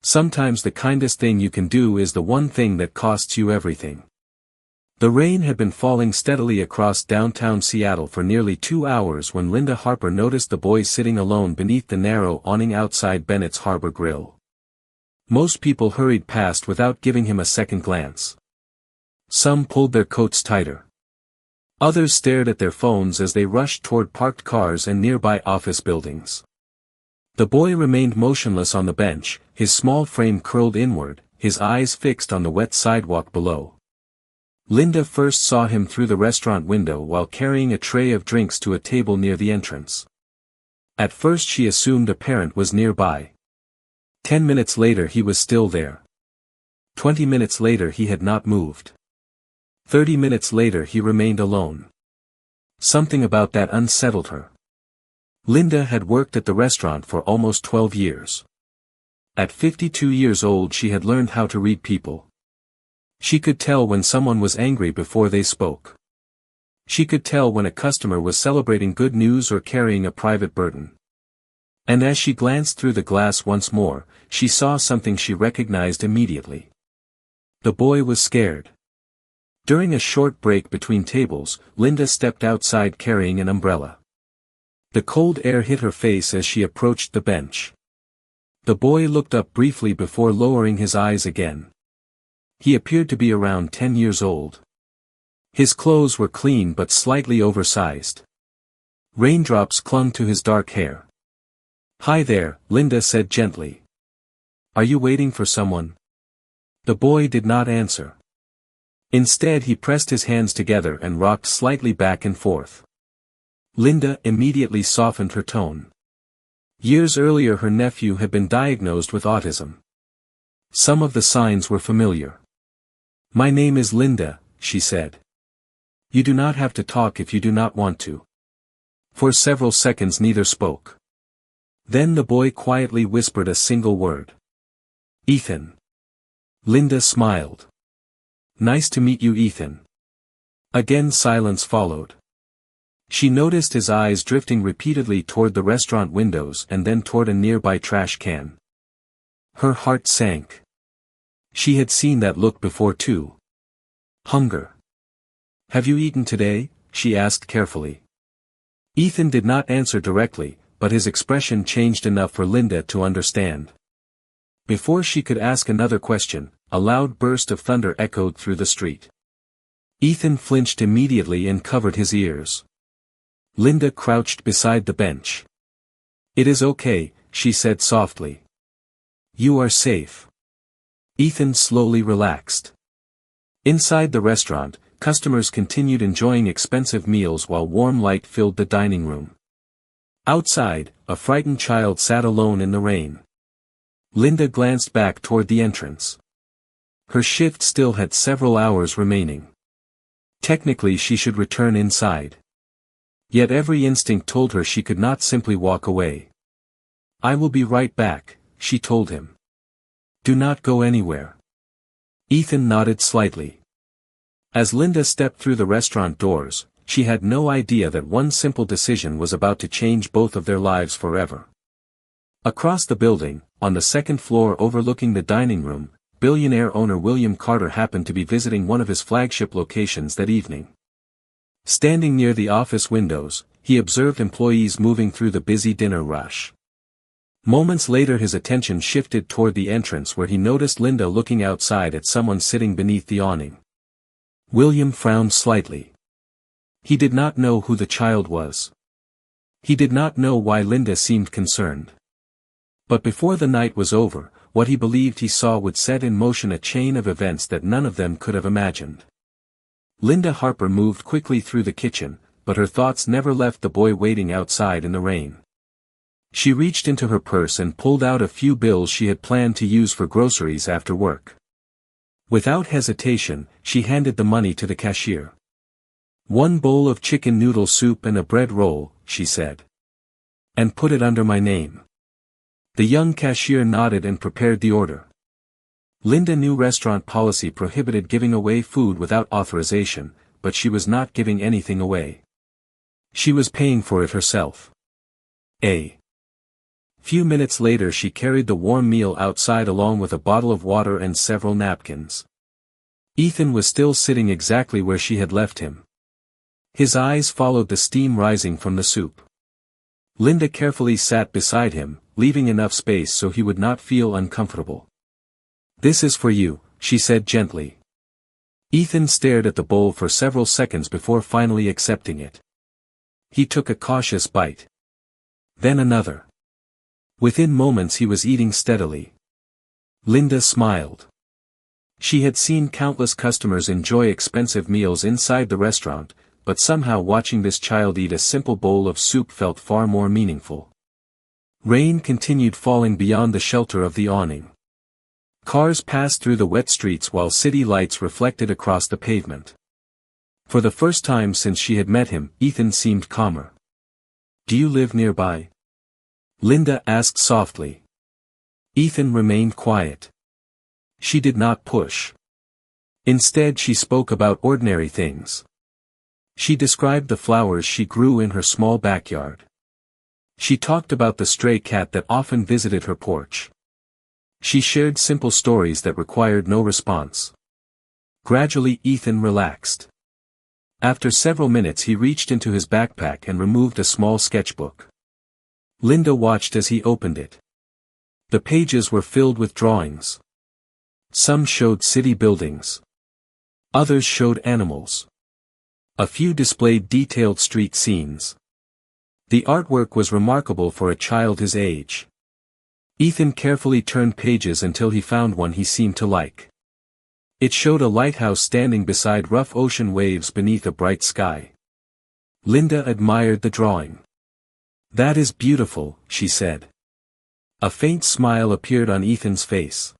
Sometimes the kindest thing you can do is the one thing that costs you everything. The rain had been falling steadily across downtown Seattle for nearly 2 hours when Linda Harper noticed the boy sitting alone beneath the narrow awning outside Bennett's Harbor Grill. Most people hurried past without giving him a second glance. Some pulled their coats tighter. Others stared at their phones as they rushed toward parked cars and nearby office buildings. The boy remained motionless on the bench, his small frame curled inward, his eyes fixed on the wet sidewalk below. Linda first saw him through the restaurant window while carrying a tray of drinks to a table near the entrance. At first she assumed a parent was nearby. 10 minutes later he was still there. 20 minutes later he had not moved. 30 minutes later he remained alone. Something about that unsettled her. Linda had worked at the restaurant for almost 12 years. At 52 years old she had learned how to read people. She could tell when someone was angry before they spoke. She could tell when a customer was celebrating good news or carrying a private burden. And as she glanced through the glass once more, she saw something she recognized immediately. The boy was scared. During a short break between tables, Linda stepped outside carrying an umbrella. The cold air hit her face as she approached the bench. The boy looked up briefly before lowering his eyes again. He appeared to be around 10 years old. His clothes were clean but slightly oversized. Raindrops clung to his dark hair. "Hi there," Linda said gently. "Are you waiting for someone?" The boy did not answer. Instead he pressed his hands together and rocked slightly back and forth. Linda immediately softened her tone. Years earlier her nephew had been diagnosed with autism. Some of the signs were familiar. "My name is Linda," she said. "You do not have to talk if you do not want to." For several seconds neither spoke. Then the boy quietly whispered a single word. "Ethan." Linda smiled. "Nice to meet you, Ethan." Again silence followed. She noticed his eyes drifting repeatedly toward the restaurant windows and then toward a nearby trash can. Her heart sank. She had seen that look before too. Hunger. "Have you eaten today?" she asked carefully. Ethan did not answer directly, but his expression changed enough for Linda to understand. Before she could ask another question, a loud burst of thunder echoed through the street. Ethan flinched immediately and covered his ears. Linda crouched beside the bench. "It is okay," she said softly. "You are safe." Ethan slowly relaxed. Inside the restaurant, customers continued enjoying expensive meals while warm light filled the dining room. Outside, a frightened child sat alone in the rain. Linda glanced back toward the entrance. Her shift still had several hours remaining. Technically she should return inside. Yet every instinct told her she could not simply walk away. "I will be right back," she told him. "Do not go anywhere." Ethan nodded slightly. As Linda stepped through the restaurant doors, she had no idea that one simple decision was about to change both of their lives forever. Across the building, on the second floor overlooking the dining room, Billionaire owner William Carter happened to be visiting one of his flagship locations that evening. Standing near the office windows, he observed employees moving through the busy dinner rush. Moments later his attention shifted toward the entrance where he noticed Linda looking outside at someone sitting beneath the awning. William frowned slightly. He did not know who the child was. He did not know why Linda seemed concerned. But before the night was over, what he believed he saw would set in motion a chain of events that none of them could have imagined. Linda Harper moved quickly through the kitchen, but her thoughts never left the boy waiting outside in the rain. She reached into her purse and pulled out a few bills she had planned to use for groceries after work. Without hesitation, she handed the money to the cashier. "1 bowl of chicken noodle soup and a bread roll," she said. "And put it under my name." The young cashier nodded and prepared the order. Linda knew restaurant policy prohibited giving away food without authorization, but she was not giving anything away. She was paying for it herself. Few minutes later she carried the warm meal outside along with a bottle of water and several napkins. Ethan was still sitting exactly where she had left him. His eyes followed the steam rising from the soup. Linda carefully sat beside him, leaving enough space so he would not feel uncomfortable. "This is for you," she said gently. Ethan stared at the bowl for several seconds before finally accepting it. He took a cautious bite. Then another. Within moments he was eating steadily. Linda smiled. She had seen countless customers enjoy expensive meals inside the restaurant, but somehow watching this child eat a simple bowl of soup felt far more meaningful. Rain continued falling beyond the shelter of the awning. Cars passed through the wet streets while city lights reflected across the pavement. For the first time since she had met him, Ethan seemed calmer. "Do you live nearby?" Linda asked softly. Ethan remained quiet. She did not push. Instead she spoke about ordinary things. She described the flowers she grew in her small backyard. She talked about the stray cat that often visited her porch. She shared simple stories that required no response. Gradually Ethan relaxed. After several minutes he reached into his backpack and removed a small sketchbook. Linda watched as he opened it. The pages were filled with drawings. Some showed city buildings. Others showed animals. A few displayed detailed street scenes. The artwork was remarkable for a child his age. Ethan carefully turned pages until he found one he seemed to like. It showed a lighthouse standing beside rough ocean waves beneath a bright sky. Linda admired the drawing. "That is beautiful," she said. A faint smile appeared on Ethan's face.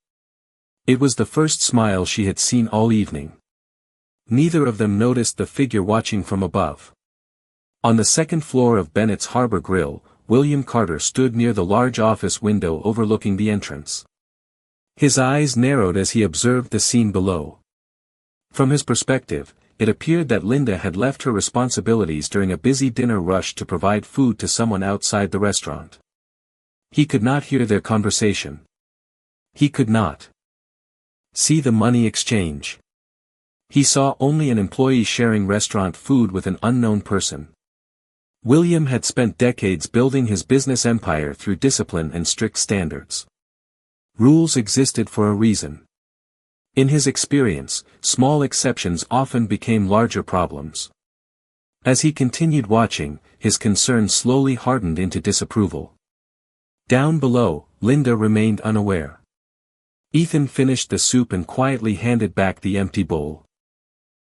It was the first smile she had seen all evening. Neither of them noticed the figure watching from above. On the second floor of Bennett's Harbor Grill, William Carter stood near the large office window overlooking the entrance. His eyes narrowed as he observed the scene below. From his perspective, it appeared that Linda had left her responsibilities during a busy dinner rush to provide food to someone outside the restaurant. He could not hear their conversation. He could not see the money exchange. He saw only an employee sharing restaurant food with an unknown person. William had spent decades building his business empire through discipline and strict standards. Rules existed for a reason. In his experience, small exceptions often became larger problems. As he continued watching, his concern slowly hardened into disapproval. Down below, Linda remained unaware. Ethan finished the soup and quietly handed back the empty bowl.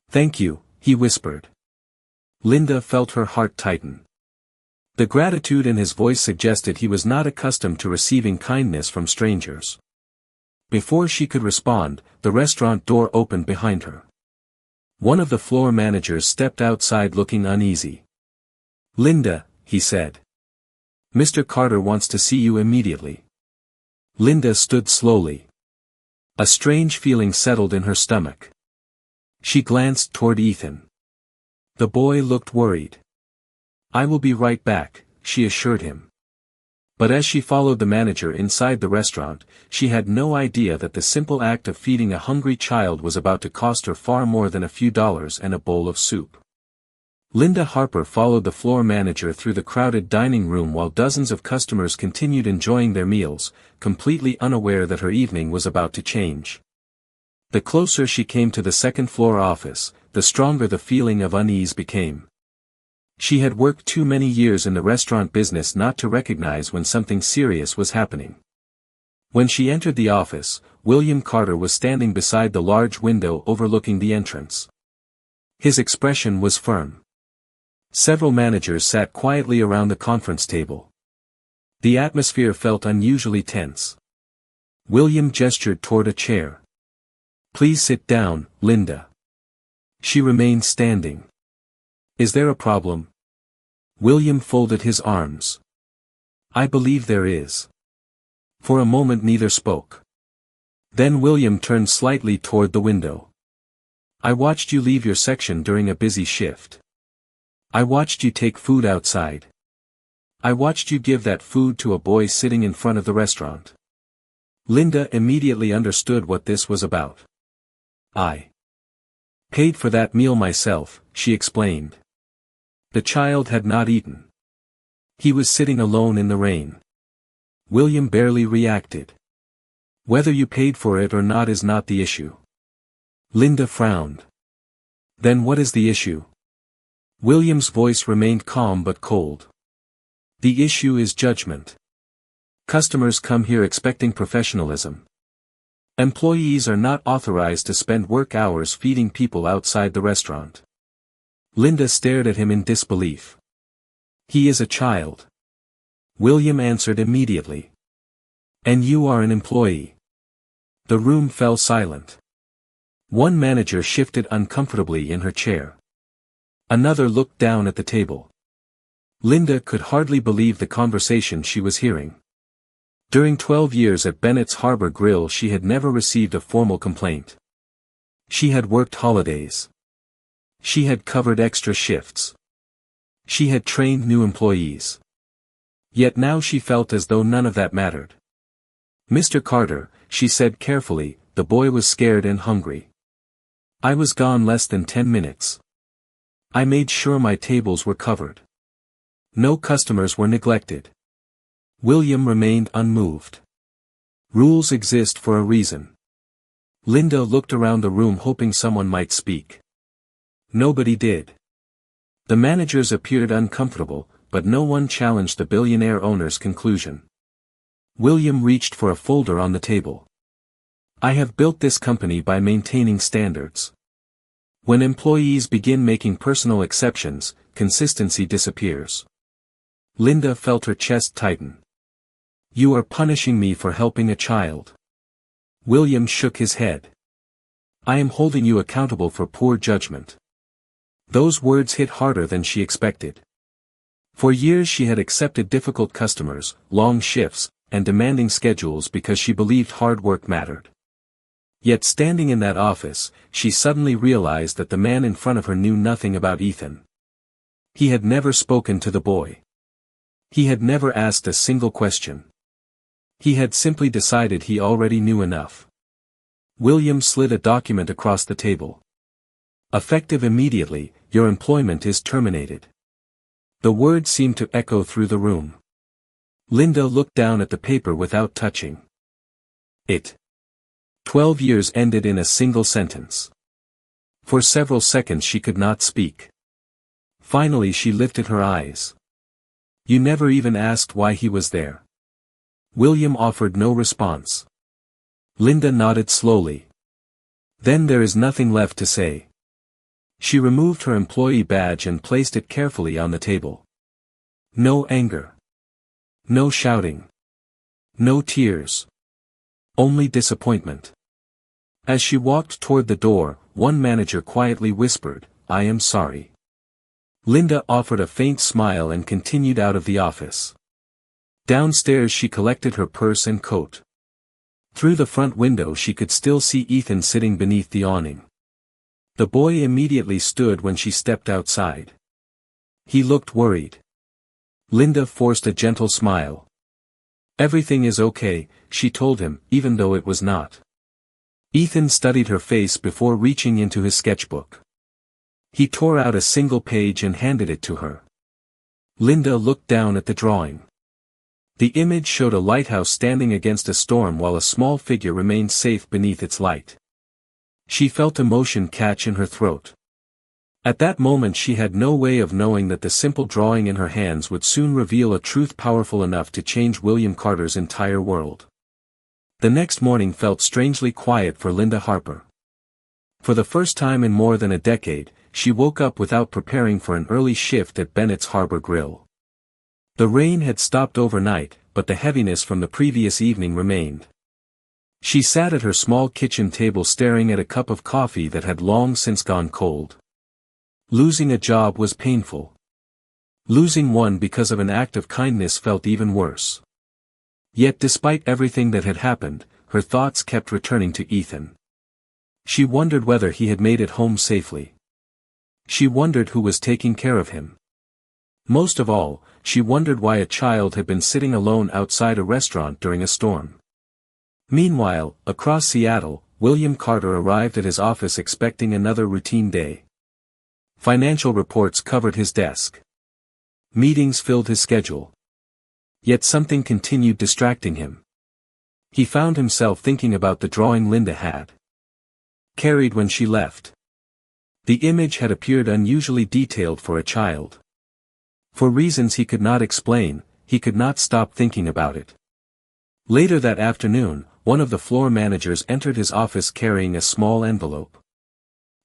"Thank you," he whispered. Linda felt her heart tighten. The gratitude in his voice suggested he was not accustomed to receiving kindness from strangers. Before she could respond, the restaurant door opened behind her. One of the floor managers stepped outside looking uneasy. "Linda," he said. "Mr. Carter wants to see you immediately." Linda stood slowly. A strange feeling settled in her stomach. She glanced toward Ethan. The boy looked worried. "I will be right back," she assured him. But as she followed the manager inside the restaurant, she had no idea that the simple act of feeding a hungry child was about to cost her far more than a few dollars and a bowl of soup. Linda Harper followed the floor manager through the crowded dining room while dozens of customers continued enjoying their meals, completely unaware that her evening was about to change. The closer she came to the second-floor office, the stronger the feeling of unease became. She had worked too many years in the restaurant business not to recognize when something serious was happening. When she entered the office, William Carter was standing beside the large window overlooking the entrance. His expression was firm. Several managers sat quietly around the conference table. The atmosphere felt unusually tense. William gestured toward a chair. "Please sit down, Linda." She remained standing. "Is there a problem?" William folded his arms. "I believe there is." For a moment neither spoke. Then William turned slightly toward the window. "I watched you leave your section during a busy shift. I watched you take food outside. I watched you give that food to a boy sitting in front of the restaurant. Linda immediately understood what this was about. I paid for that meal myself, she explained. The child had not eaten. He was sitting alone in the rain. William barely reacted. Whether you paid for it or not is not the issue. Linda frowned. Then what is the issue? William's voice remained calm but cold. The issue is judgment. Customers come here expecting professionalism. Employees are not authorized to spend work hours feeding people outside the restaurant. Linda stared at him in disbelief. He is a child. William answered immediately. And you are an employee. The room fell silent. One manager shifted uncomfortably in her chair. Another looked down at the table. Linda could hardly believe the conversation she was hearing. During 12 years at Bennett's Harbor Grill she had never received a formal complaint. She had worked holidays. She had covered extra shifts. She had trained new employees. Yet now she felt as though none of that mattered. Mr. Carter, she said carefully, the boy was scared and hungry. I was gone less than 10 minutes. I made sure my tables were covered. No customers were neglected. William remained unmoved. Rules exist for a reason. Linda looked around the room hoping someone might speak. Nobody did. The managers appeared uncomfortable, but no one challenged the billionaire owner's conclusion. William reached for a folder on the table. I have built this company by maintaining standards. When employees begin making personal exceptions, consistency disappears. Linda felt her chest tighten. You are punishing me for helping a child. William shook his head. I am holding you accountable for poor judgment. Those words hit harder than she expected. For years she had accepted difficult customers, long shifts, and demanding schedules because she believed hard work mattered. Yet standing in that office, she suddenly realized that the man in front of her knew nothing about Ethan. He had never spoken to the boy. He had never asked a single question. He had simply decided he already knew enough. William slid a document across the table. Effective immediately, your employment is terminated. The words seemed to echo through the room. Linda looked down at the paper without touching it. 12 years ended in a single sentence. For several seconds she could not speak. Finally she lifted her eyes. You never even asked why he was there. William offered no response. Linda nodded slowly. Then there is nothing left to say. She removed her employee badge and placed it carefully on the table. No anger. No shouting. No tears. Only disappointment. As she walked toward the door, one manager quietly whispered, I am sorry. Linda offered a faint smile and continued out of the office. Downstairs she collected her purse and coat. Through the front window she could still see Ethan sitting beneath the awning. The boy immediately stood when she stepped outside. He looked worried. Linda forced a gentle smile. Everything is okay, she told him, even though it was not. Ethan studied her face before reaching into his sketchbook. He tore out a single page and handed it to her. Linda looked down at the drawing. The image showed a lighthouse standing against a storm while a small figure remained safe beneath its light. She felt emotion catch in her throat. At that moment she had no way of knowing that the simple drawing in her hands would soon reveal a truth powerful enough to change William Carter's entire world. The next morning felt strangely quiet for Linda Harper. For the first time in more than a decade, she woke up without preparing for an early shift at Bennett's Harbor Grill. The rain had stopped overnight, but the heaviness from the previous evening remained. She sat at her small kitchen table staring at a cup of coffee that had long since gone cold. Losing a job was painful. Losing one because of an act of kindness felt even worse. Yet despite everything that had happened, her thoughts kept returning to Ethan. She wondered whether he had made it home safely. She wondered who was taking care of him. Most of all, she wondered why a child had been sitting alone outside a restaurant during a storm. Meanwhile, across Seattle, William Carter arrived at his office expecting another routine day. Financial reports covered his desk. Meetings filled his schedule. Yet something continued distracting him. He found himself thinking about the drawing Linda had carried when she left. The image had appeared unusually detailed for a child. For reasons he could not explain, he could not stop thinking about it. Later that afternoon, one of the floor managers entered his office carrying a small envelope.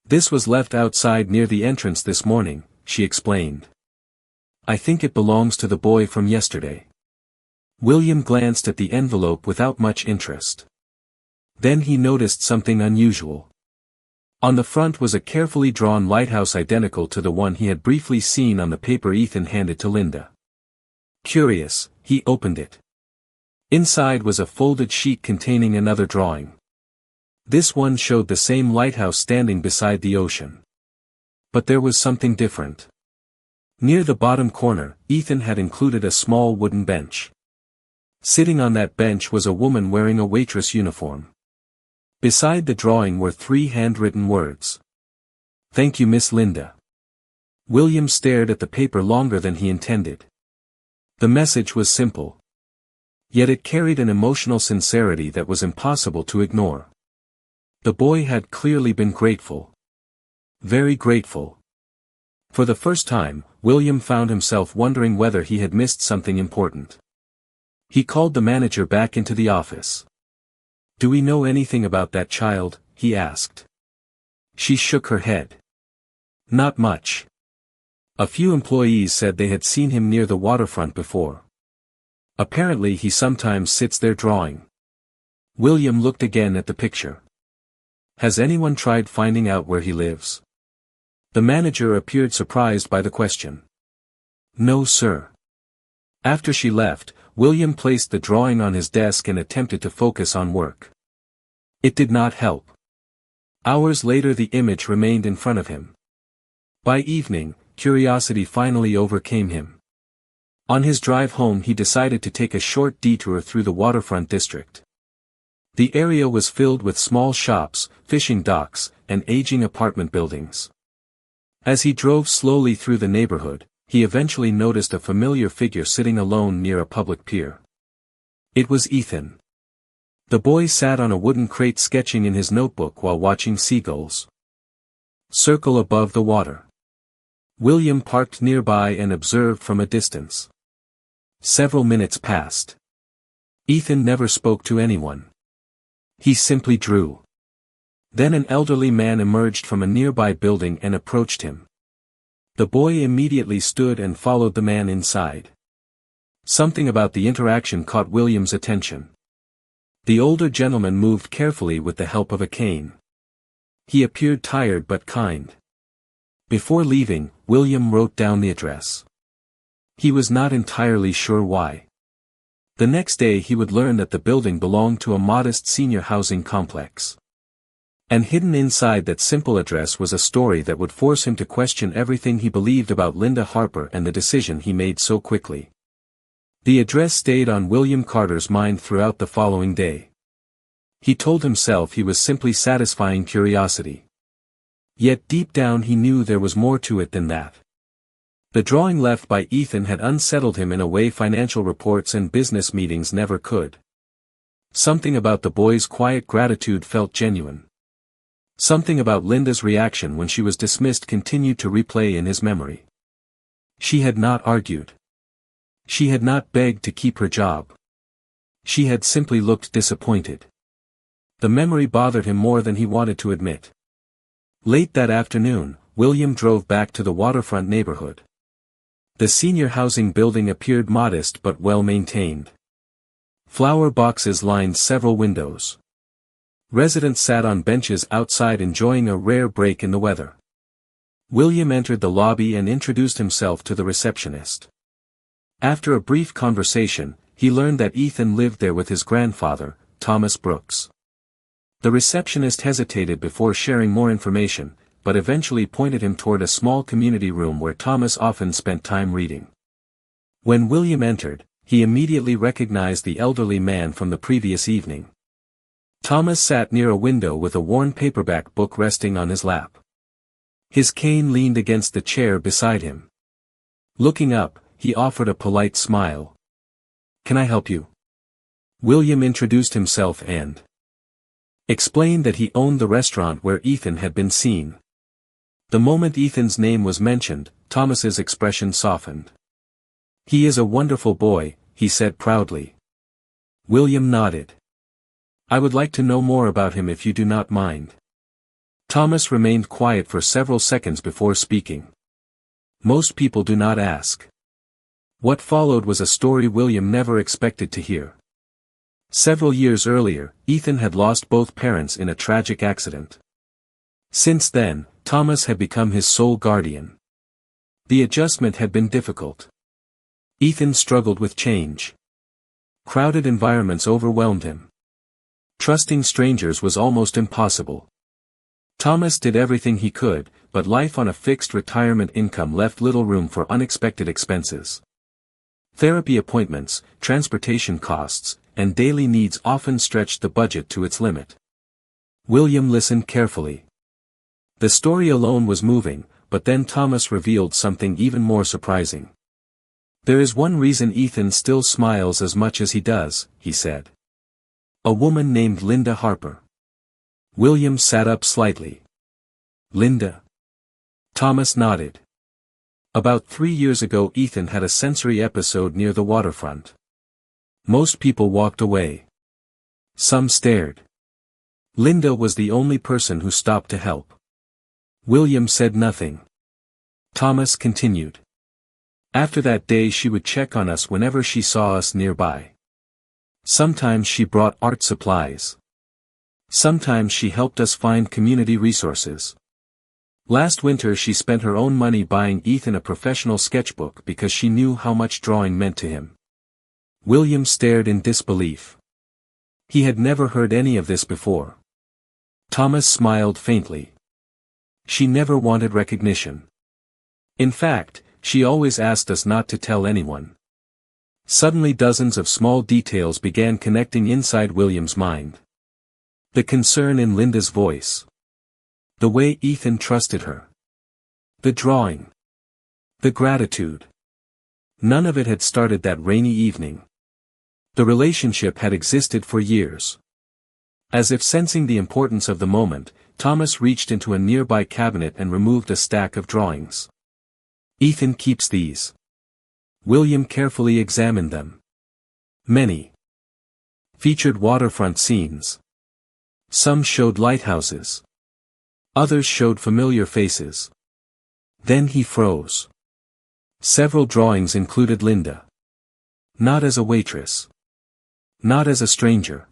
"This was left outside near the entrance this morning," she explained. "I think it belongs to the boy from yesterday." William glanced at the envelope without much interest. Then he noticed something unusual. On the front was a carefully drawn lighthouse identical to the one he had briefly seen on the paper Ethan handed to Linda. Curious, he opened it. Inside was a folded sheet containing another drawing. This one showed the same lighthouse standing beside the ocean. But there was something different. Near the bottom corner, Ethan had included a small wooden bench. Sitting on that bench was a woman wearing a waitress uniform. Beside the drawing were 3 handwritten words. "Thank you, Miss Linda." William stared at the paper longer than he intended. The message was simple. Yet it carried an emotional sincerity that was impossible to ignore. The boy had clearly been grateful. Very grateful. For the first time, William found himself wondering whether he had missed something important. He called the manager back into the office. "Do we know anything about that child?" he asked. She shook her head. "Not much. A few employees said they had seen him near the waterfront before. Apparently he sometimes sits there drawing." William looked again at the picture. "Has anyone tried finding out where he lives?" The manager appeared surprised by the question. "No, sir." After she left, William placed the drawing on his desk and attempted to focus on work. It did not help. Hours later the image remained in front of him. By evening, curiosity finally overcame him. On his drive home he decided to take a short detour through the waterfront district. The area was filled with small shops, fishing docks, and aging apartment buildings. As he drove slowly through the neighborhood, he eventually noticed a familiar figure sitting alone near a public pier. It was Ethan. The boy sat on a wooden crate sketching in his notebook while watching seagulls circle above the water. William parked nearby and observed from a distance. Several minutes passed. Ethan never spoke to anyone. He simply drew. Then an elderly man emerged from a nearby building and approached him. The boy immediately stood and followed the man inside. Something about the interaction caught William's attention. The older gentleman moved carefully with the help of a cane. He appeared tired but kind. Before leaving, William wrote down the address. He was not entirely sure why. The next day he would learn that the building belonged to a modest senior housing complex. And hidden inside that simple address was a story that would force him to question everything he believed about Linda Harper and the decision he made so quickly. The address stayed on William Carter's mind throughout the following day. He told himself he was simply satisfying curiosity. Yet deep down he knew there was more to it than that. The drawing left by Ethan had unsettled him in a way financial reports and business meetings never could. Something about the boy's quiet gratitude felt genuine. Something about Linda's reaction when she was dismissed continued to replay in his memory. She had not argued. She had not begged to keep her job. She had simply looked disappointed. The memory bothered him more than he wanted to admit. Late that afternoon, William drove back to the waterfront neighborhood. The senior housing building appeared modest but well maintained. Flower boxes lined several windows. Residents sat on benches outside enjoying a rare break in the weather. William entered the lobby and introduced himself to the receptionist. After a brief conversation, he learned that Ethan lived there with his grandfather, Thomas Brooks. The receptionist hesitated before sharing more information, but eventually pointed him toward a small community room where Thomas often spent time reading. When William entered, he immediately recognized the elderly man from the previous evening. Thomas sat near a window with a worn paperback book resting on his lap. His cane leaned against the chair beside him. Looking up, he offered a polite smile. "Can I help you?" William introduced himself and explained that he owned the restaurant where Ethan had been seen. The moment Ethan's name was mentioned, Thomas's expression softened. "He is a wonderful boy," he said proudly. William nodded. "I would like to know more about him if you do not mind." Thomas remained quiet for several seconds before speaking. Most people do not ask. What followed was a story William never expected to hear. Several years earlier, Ethan had lost both parents in a tragic accident. Since then, Thomas had become his sole guardian. The adjustment had been difficult. Ethan struggled with change. Crowded environments overwhelmed him. Trusting strangers was almost impossible. Thomas did everything he could, but life on a fixed retirement income left little room for unexpected expenses. Therapy appointments, transportation costs, and daily needs often stretched the budget to its limit. William listened carefully. The story alone was moving, but then Thomas revealed something even more surprising. "There is one reason Ethan still smiles as much as he does," he said. "A woman named Linda Harper." William sat up slightly. "Linda?" Thomas nodded. About 3 years ago Ethan had a sensory episode near the waterfront. Most people walked away. Some stared. Linda was the only person who stopped to help. William said nothing. Thomas continued. "After that day she would check on us whenever she saw us nearby. Sometimes she brought art supplies. Sometimes she helped us find community resources. Last winter she spent her own money buying Ethan a professional sketchbook because she knew how much drawing meant to him." William stared in disbelief. He had never heard any of this before. Thomas smiled faintly. "She never wanted recognition. In fact, she always asked us not to tell anyone." Suddenly dozens of small details began connecting inside William's mind. The concern in Linda's voice. The way Ethan trusted her. The drawing. The gratitude. None of it had started that rainy evening. The relationship had existed for years. As if sensing the importance of the moment, Thomas reached into a nearby cabinet and removed a stack of drawings. "Ethan keeps these." William carefully examined them. Many featured waterfront scenes. Some showed lighthouses. Others showed familiar faces. Then he froze. Several drawings included Linda. Not as a waitress. Not as a stranger.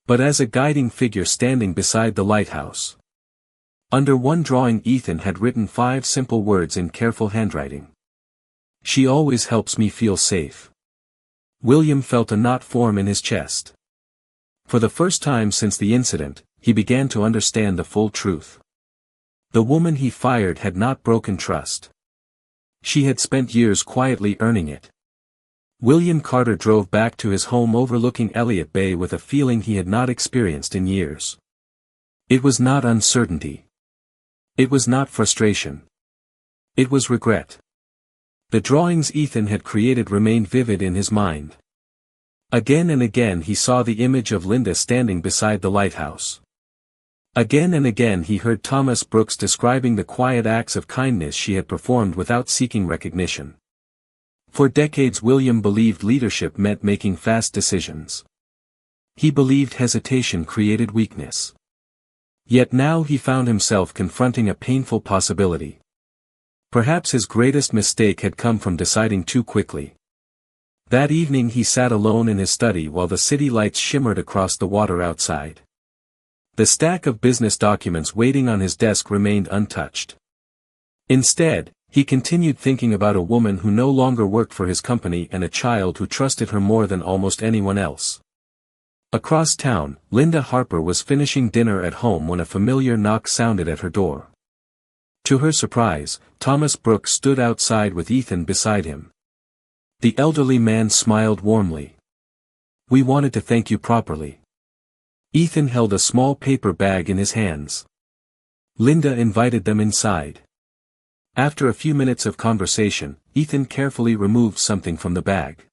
But as a guiding figure standing beside the lighthouse. Under one drawing Ethan had written 5 simple words in careful handwriting. "She always helps me feel safe." William felt a knot form in his chest. For the first time since the incident, he began to understand the full truth. The woman he fired had not broken trust. She had spent years quietly earning it. William Carter drove back to his home overlooking Elliott Bay with a feeling he had not experienced in years. It was not uncertainty. It was not frustration. It was regret. The drawings Ethan had created remained vivid in his mind. Again and again he saw the image of Linda standing beside the lighthouse. Again and again he heard Thomas Brooks describing the quiet acts of kindness she had performed without seeking recognition. For decades William believed leadership meant making fast decisions. He believed hesitation created weakness. Yet now he found himself confronting a painful possibility. Perhaps his greatest mistake had come from deciding too quickly. That evening he sat alone in his study while the city lights shimmered across the water outside. The stack of business documents waiting on his desk remained untouched. Instead, he continued thinking about a woman who no longer worked for his company and a child who trusted her more than almost anyone else. Across town, Linda Harper was finishing dinner at home when a familiar knock sounded at her door. To her surprise, Thomas Brooks stood outside with Ethan beside him. The elderly man smiled warmly. "We wanted to thank you properly." Ethan held a small paper bag in his hands. Linda invited them inside. After a few minutes of conversation, Ethan carefully removed something from the bag.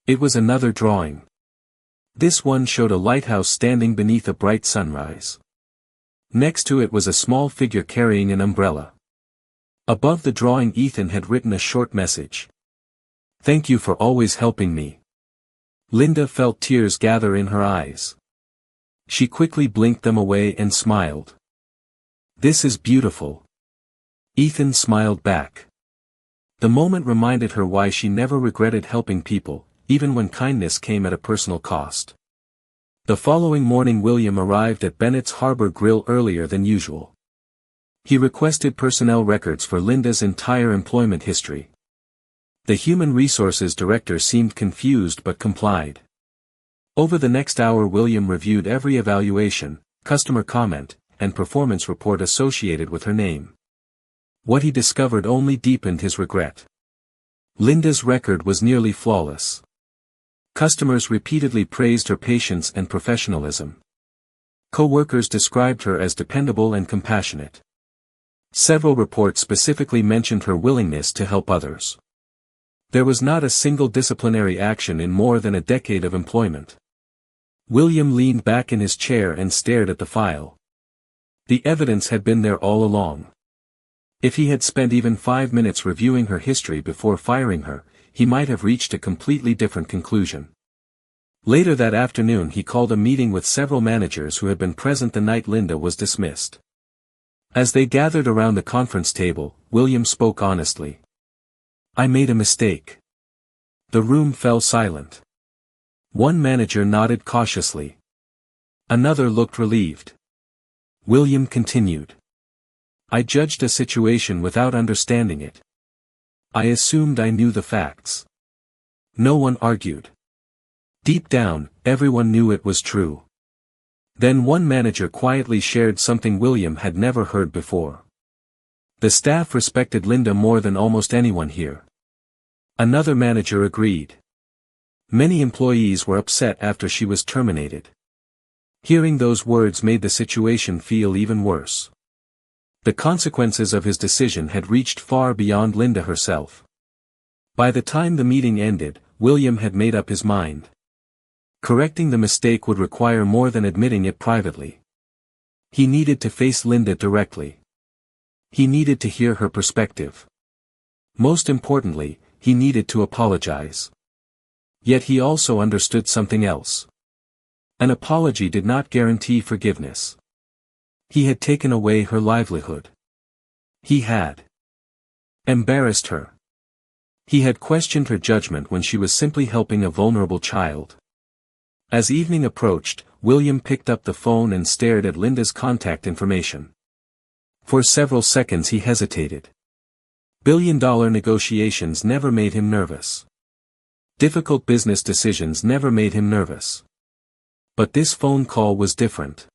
It was another drawing. This one showed a lighthouse standing beneath a bright sunrise. Next to it was a small figure carrying an umbrella. Above the drawing Ethan had written a short message. "Thank you for always helping me." Linda felt tears gather in her eyes. She quickly blinked them away and smiled. "This is beautiful." Ethan smiled back. The moment reminded her why she never regretted helping people, even when kindness came at a personal cost. The following morning William arrived at Bennett's Harbor Grill earlier than usual. He requested personnel records for Linda's entire employment history. The human resources director seemed confused but complied. Over the next hour William reviewed every evaluation, customer comment, and performance report associated with her name. What he discovered only deepened his regret. Linda's record was nearly flawless. Customers repeatedly praised her patience and professionalism. Co-workers described her as dependable and compassionate. Several reports specifically mentioned her willingness to help others. There was not a single disciplinary action in more than a decade of employment. William leaned back in his chair and stared at the file. The evidence had been there all along. If he had spent even 5 minutes reviewing her history before firing her, he might have reached a completely different conclusion. Later that afternoon he called a meeting with several managers who had been present the night Linda was dismissed. As they gathered around the conference table, William spoke honestly. "I made a mistake." The room fell silent. One manager nodded cautiously. Another looked relieved. William continued. "I judged a situation without understanding it. I assumed I knew the facts." No one argued. Deep down, everyone knew it was true. Then one manager quietly shared something William had never heard before. "The staff respected Linda more than almost anyone here." Another manager agreed. "Many employees were upset after she was terminated." Hearing those words made the situation feel even worse. The consequences of his decision had reached far beyond Linda herself. By the time the meeting ended, William had made up his mind. Correcting the mistake would require more than admitting it privately. He needed to face Linda directly. He needed to hear her perspective. Most importantly, he needed to apologize. Yet he also understood something else. An apology did not guarantee forgiveness. He had taken away her livelihood. He had embarrassed her. He had questioned her judgment when she was simply helping a vulnerable child. As evening approached, William picked up the phone and stared at Linda's contact information. For several seconds he hesitated. Billion-dollar negotiations never made him nervous. Difficult business decisions never made him nervous. But this phone call was different.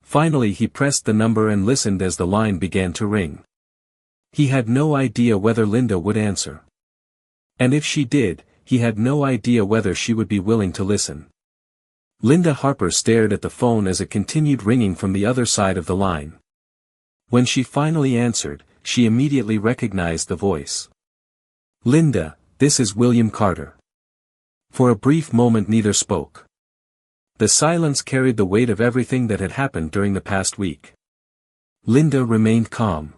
Finally he pressed the number and listened as the line began to ring. He had no idea whether Linda would answer. And if she did, he had no idea whether she would be willing to listen. Linda Harper stared at the phone as it continued ringing from the other side of the line. When she finally answered, she immediately recognized the voice. "Linda, this is William Carter." For a brief moment neither spoke. The silence carried the weight of everything that had happened during the past week. Linda remained calm.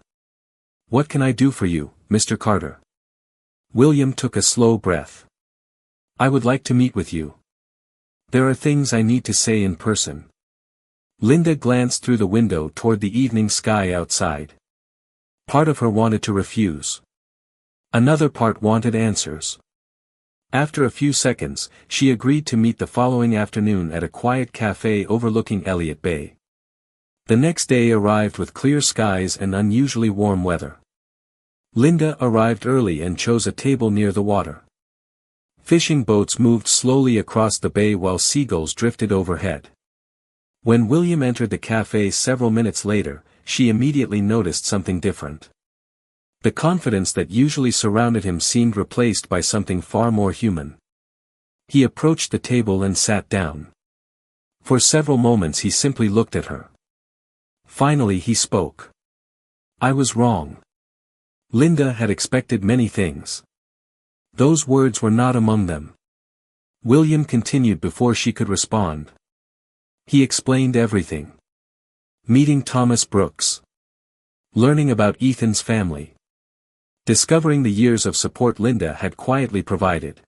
"What can I do for you, Mr. Carter?" William took a slow breath. "I would like to meet with you. There are things I need to say in person." Linda glanced through the window toward the evening sky outside. Part of her wanted to refuse. Another part wanted answers. After a few seconds, she agreed to meet the following afternoon at a quiet cafe overlooking Elliott Bay. The next day arrived with clear skies and unusually warm weather. Linda arrived early and chose a table near the water. Fishing boats moved slowly across the bay while seagulls drifted overhead. When William entered the cafe several minutes later, she immediately noticed something different. The confidence that usually surrounded him seemed replaced by something far more human. He approached the table and sat down. For several moments he simply looked at her. Finally he spoke. "I was wrong." Linda had expected many things. Those words were not among them. William continued before she could respond. He explained everything. Meeting Thomas Brooks. Learning about Ethan's family. Discovering the years of support Linda had quietly provided.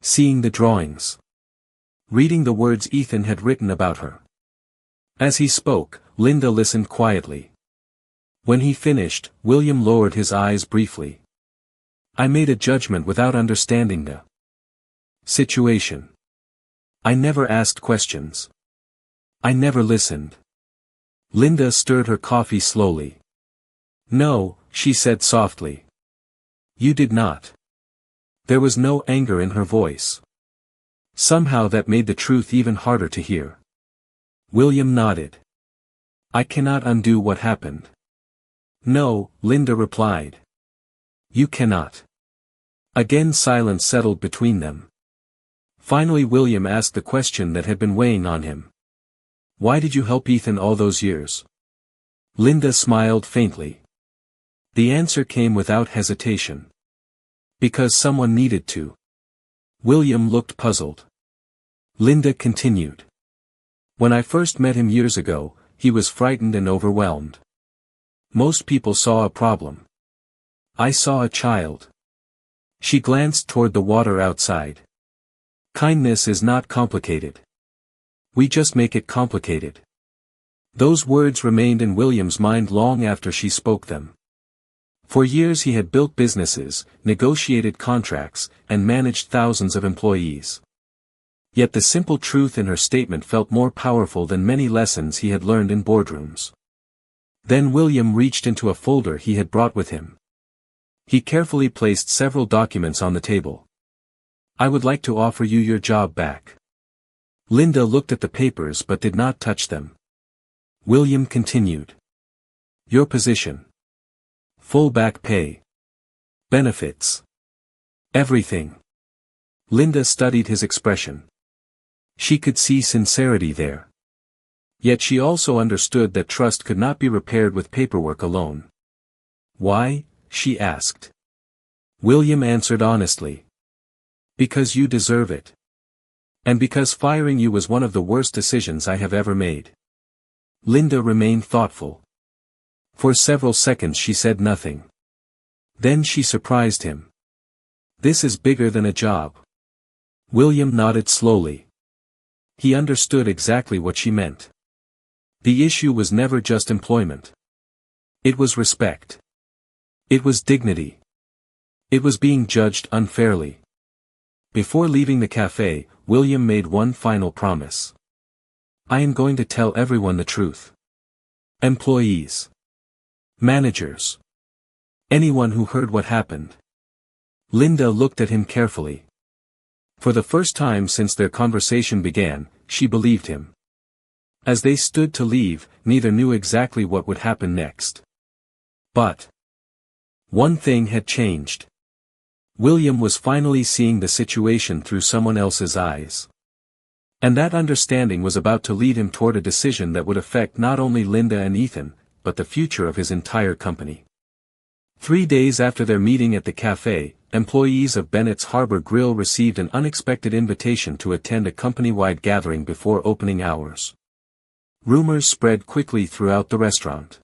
Seeing the drawings. Reading the words Ethan had written about her. As he spoke, Linda listened quietly. When he finished, William lowered his eyes briefly. "I made a judgment without understanding the situation. I never asked questions. I never listened." Linda stirred her coffee slowly. "No," she said softly. "You did not." There was no anger in her voice. Somehow that made the truth even harder to hear. William nodded. "I cannot undo what happened." "No," Linda replied. "You cannot." Again silence settled between them. Finally William asked the question that had been weighing on him. "Why did you help Ethan all those years?" Linda smiled faintly. The answer came without hesitation. "Because someone needed to." William looked puzzled. Linda continued. "When I first met him years ago, he was frightened and overwhelmed. Most people saw a problem. I saw a child." She glanced toward the water outside. "Kindness is not complicated. We just make it complicated." Those words remained in William's mind long after she spoke them. For years he had built businesses, negotiated contracts, and managed thousands of employees. Yet the simple truth in her statement felt more powerful than many lessons he had learned in boardrooms. Then William reached into a folder he had brought with him. He carefully placed several documents on the table. "I would like to offer you your job back." Linda looked at the papers but did not touch them. William continued. "Your position. Full back pay. Benefits. Everything." Linda studied his expression. She could see sincerity there. Yet she also understood that trust could not be repaired with paperwork alone. "Why?" she asked. William answered honestly. "Because you deserve it. And because firing you was one of the worst decisions I have ever made." Linda remained thoughtful. For several seconds she said nothing. Then she surprised him. "This is bigger than a job." William nodded slowly. He understood exactly what she meant. The issue was never just employment. It was respect. It was dignity. It was being judged unfairly. Before leaving the cafe, William made one final promise. "I am going to tell everyone the truth. Employees. Managers. Anyone who heard what happened." Linda looked at him carefully. For the first time since their conversation began, she believed him. As they stood to leave, neither knew exactly what would happen next. But one thing had changed. William was finally seeing the situation through someone else's eyes. And that understanding was about to lead him toward a decision that would affect not only Linda and Ethan, but the future of his entire company. 3 days after their meeting at the cafe, employees of Bennett's Harbor Grill received an unexpected invitation to attend a company-wide gathering before opening hours. Rumors spread quickly throughout the restaurant.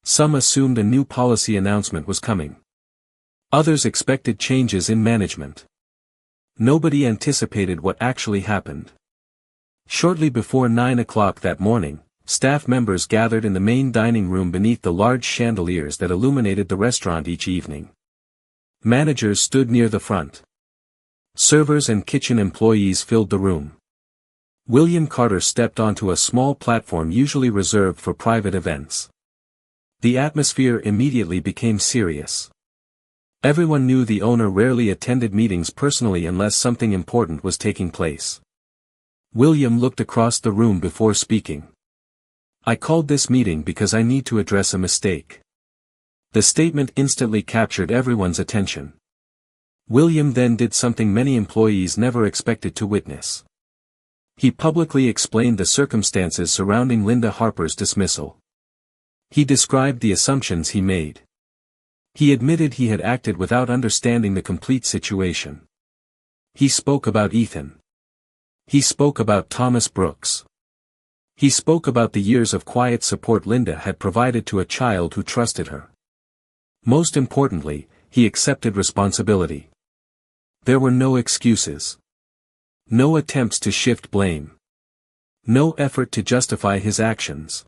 Some assumed a new policy announcement was coming. Others expected changes in management. Nobody anticipated what actually happened. Shortly before 9 o'clock that morning, staff members gathered in the main dining room beneath the large chandeliers that illuminated the restaurant each evening. Managers stood near the front. Servers and kitchen employees filled the room. William Carter stepped onto a small platform usually reserved for private events. The atmosphere immediately became serious. Everyone knew the owner rarely attended meetings personally unless something important was taking place. William looked across the room before speaking. "I called this meeting because I need to address a mistake. The statement instantly captured everyone's attention. William then did something many employees never expected to witness. He publicly explained the circumstances surrounding Linda Harper's dismissal. He described the assumptions he made. He admitted he had acted without understanding the complete situation. He spoke about Ethan. He spoke about Thomas Brooks. He spoke about the years of quiet support Linda had provided to a child who trusted her. Most importantly, he accepted responsibility. There were no excuses. No attempts to shift blame. No effort to justify his actions.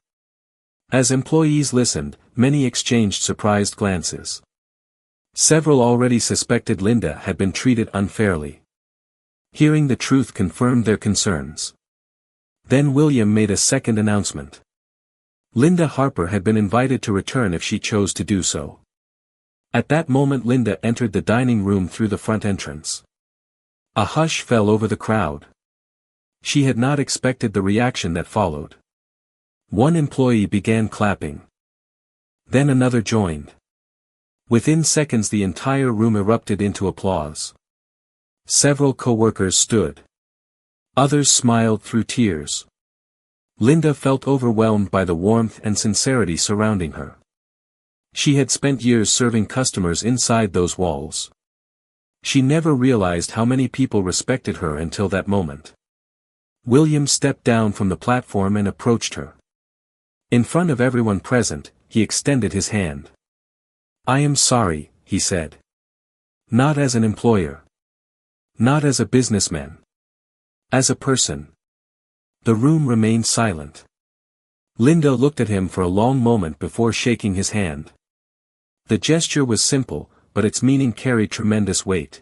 As employees listened, many exchanged surprised glances. Several already suspected Linda had been treated unfairly. Hearing the truth confirmed their concerns. Then William made a second announcement. Linda Harper had been invited to return if she chose to do so. At that moment Linda entered the dining room through the front entrance. A hush fell over the crowd. She had not expected the reaction that followed. One employee began clapping. Then another joined. Within seconds the entire room erupted into applause. Several co-workers stood. Others smiled through tears. Linda felt overwhelmed by the warmth and sincerity surrounding her. She had spent years serving customers inside those walls. She never realized how many people respected her until that moment. William stepped down from the platform and approached her. In front of everyone present, he extended his hand. "I am sorry," he said. "Not as an employer. Not as a businessman. As a person." The room remained silent. Linda looked at him for a long moment before shaking his hand. The gesture was simple, but its meaning carried tremendous weight.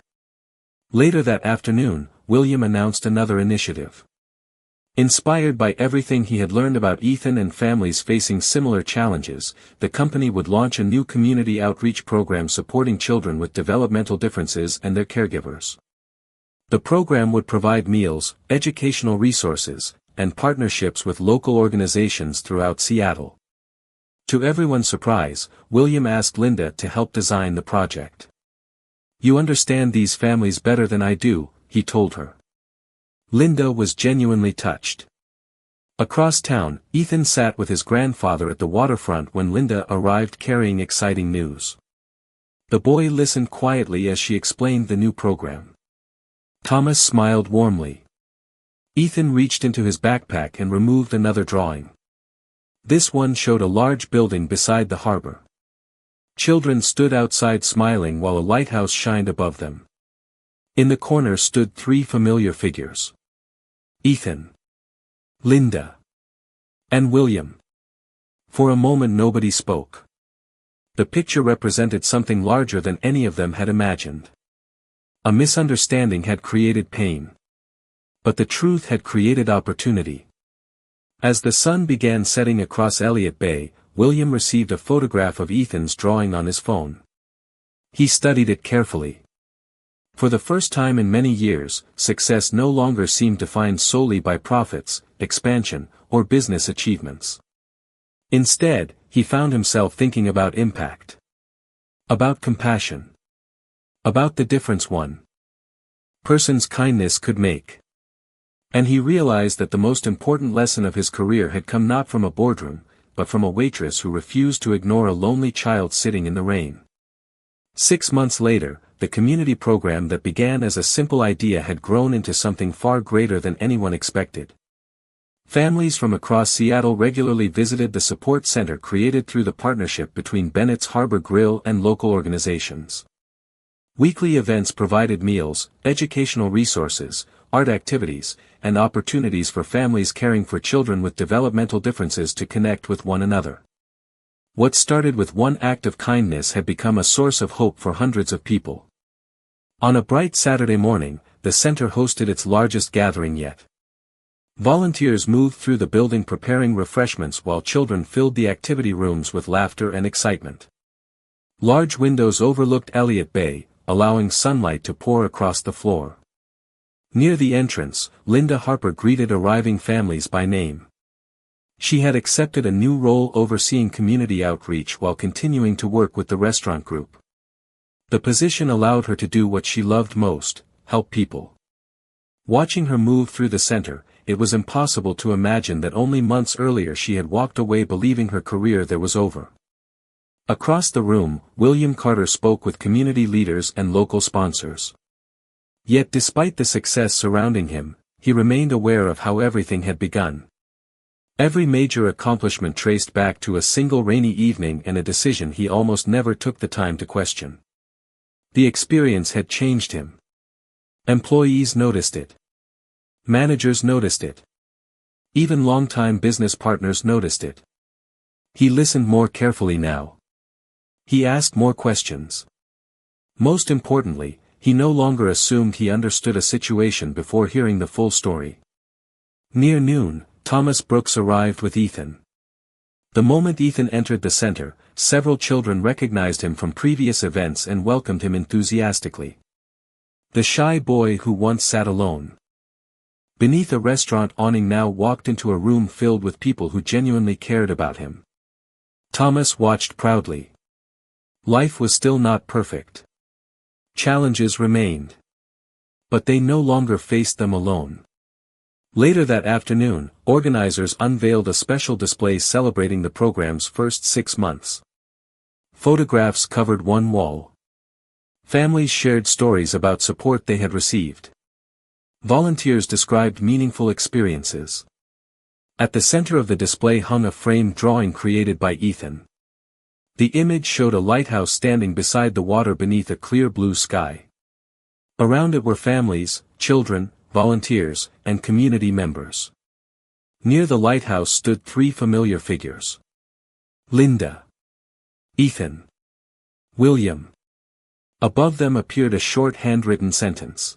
Later that afternoon, William announced another initiative. Inspired by everything he had learned about Ethan and families facing similar challenges, the company would launch a new community outreach program supporting children with developmental differences and their caregivers. The program would provide meals, educational resources, and partnerships with local organizations throughout Seattle. To everyone's surprise, William asked Linda to help design the project. "You understand these families better than I do," he told her. Linda was genuinely touched. Across town, Ethan sat with his grandfather at the waterfront when Linda arrived carrying exciting news. The boy listened quietly as she explained the new program. Thomas smiled warmly. Ethan reached into his backpack and removed another drawing. This one showed a large building beside the harbor. Children stood outside smiling while a lighthouse shined above them. In the corner stood three familiar figures. Ethan, Linda, and William. For a moment nobody spoke. The picture represented something larger than any of them had imagined. A misunderstanding had created pain. But the truth had created opportunity. As the sun began setting across Elliott Bay, William received a photograph of Ethan's drawing on his phone. He studied it carefully. For the first time in many years, success no longer seemed defined solely by profits, expansion, or business achievements. Instead, he found himself thinking about impact. About compassion. About the difference one person's kindness could make. And he realized that the most important lesson of his career had come not from a boardroom, but from a waitress who refused to ignore a lonely child sitting in the rain. 6 months later, the community program that began as a simple idea had grown into something far greater than anyone expected. Families from across Seattle regularly visited the support center created through the partnership between Bennett's Harbor Grill and local organizations. Weekly events provided meals, educational resources, art activities, and opportunities for families caring for children with developmental differences to connect with one another. What started with one act of kindness had become a source of hope for hundreds of people. On a bright Saturday morning, the center hosted its largest gathering yet. Volunteers moved through the building preparing refreshments while children filled the activity rooms with laughter and excitement. Large windows overlooked Elliott Bay, allowing sunlight to pour across the floor. Near the entrance, Linda Harper greeted arriving families by name. She had accepted a new role overseeing community outreach while continuing to work with the restaurant group. The position allowed her to do what she loved most, help people. Watching her move through the center, it was impossible to imagine that only months earlier she had walked away believing her career there was over. Across the room, William Carter spoke with community leaders and local sponsors. Yet despite the success surrounding him, he remained aware of how everything had begun. Every major accomplishment traced back to a single rainy evening and a decision he almost never took the time to question. The experience had changed him. Employees noticed it. Managers noticed it. Even longtime business partners noticed it. He listened more carefully now. He asked more questions. Most importantly, he no longer assumed he understood a situation before hearing the full story. Near noon, Thomas Brooks arrived with Ethan. The moment Ethan entered the center, several children recognized him from previous events and welcomed him enthusiastically. The shy boy who once sat alone beneath a restaurant awning now walked into a room filled with people who genuinely cared about him. Thomas watched proudly. Life was still not perfect. Challenges remained. But they no longer faced them alone. Later that afternoon, organizers unveiled a special display celebrating the program's first 6 months. Photographs covered one wall. Families shared stories about support they had received. Volunteers described meaningful experiences. At the center of the display hung a framed drawing created by Ethan. The image showed a lighthouse standing beside the water beneath a clear blue sky. Around it were families, children, volunteers, and community members. Near the lighthouse stood 3 familiar figures. Linda. Ethan. William. Above them appeared a short handwritten sentence.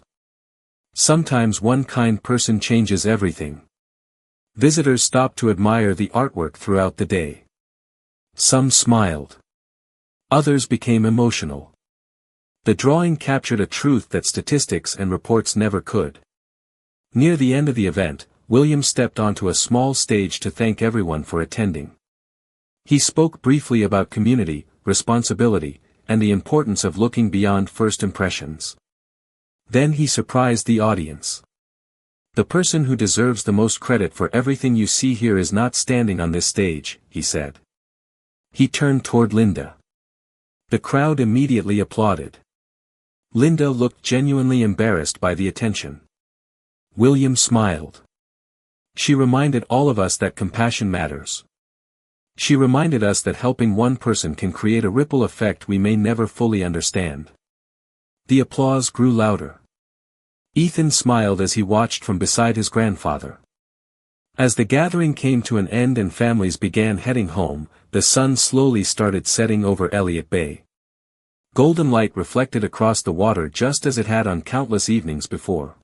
Sometimes one kind person changes everything. Visitors stopped to admire the artwork throughout the day. Some smiled. Others became emotional. The drawing captured a truth that statistics and reports never could. Near the end of the event, William stepped onto a small stage to thank everyone for attending. He spoke briefly about community, responsibility, and the importance of looking beyond first impressions. Then he surprised the audience. The person who deserves the most credit for everything you see here is not standing on this stage, he said. He turned toward Linda. The crowd immediately applauded. Linda looked genuinely embarrassed by the attention. William smiled. She reminded all of us that compassion matters. She reminded us that helping one person can create a ripple effect we may never fully understand. The applause grew louder. Ethan smiled as he watched from beside his grandfather. As the gathering came to an end and families began heading home, the sun slowly started setting over Elliott Bay. Golden light reflected across the water just as it had on countless evenings before.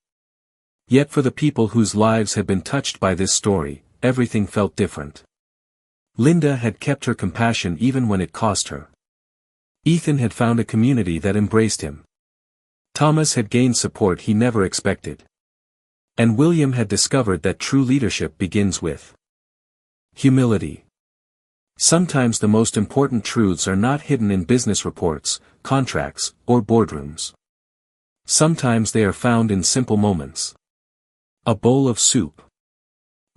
Yet for the people whose lives had been touched by this story, everything felt different. Linda had kept her compassion even when it cost her. Ethan had found a community that embraced him. Thomas had gained support he never expected. And William had discovered that true leadership begins with humility. Sometimes the most important truths are not hidden in business reports, contracts, or boardrooms. Sometimes they are found in simple moments. A bowl of soup.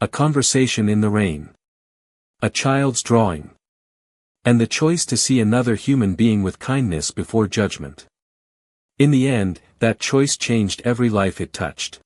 A conversation in the rain. A child's drawing. And the choice to see another human being with kindness before judgment. In the end, that choice changed every life it touched.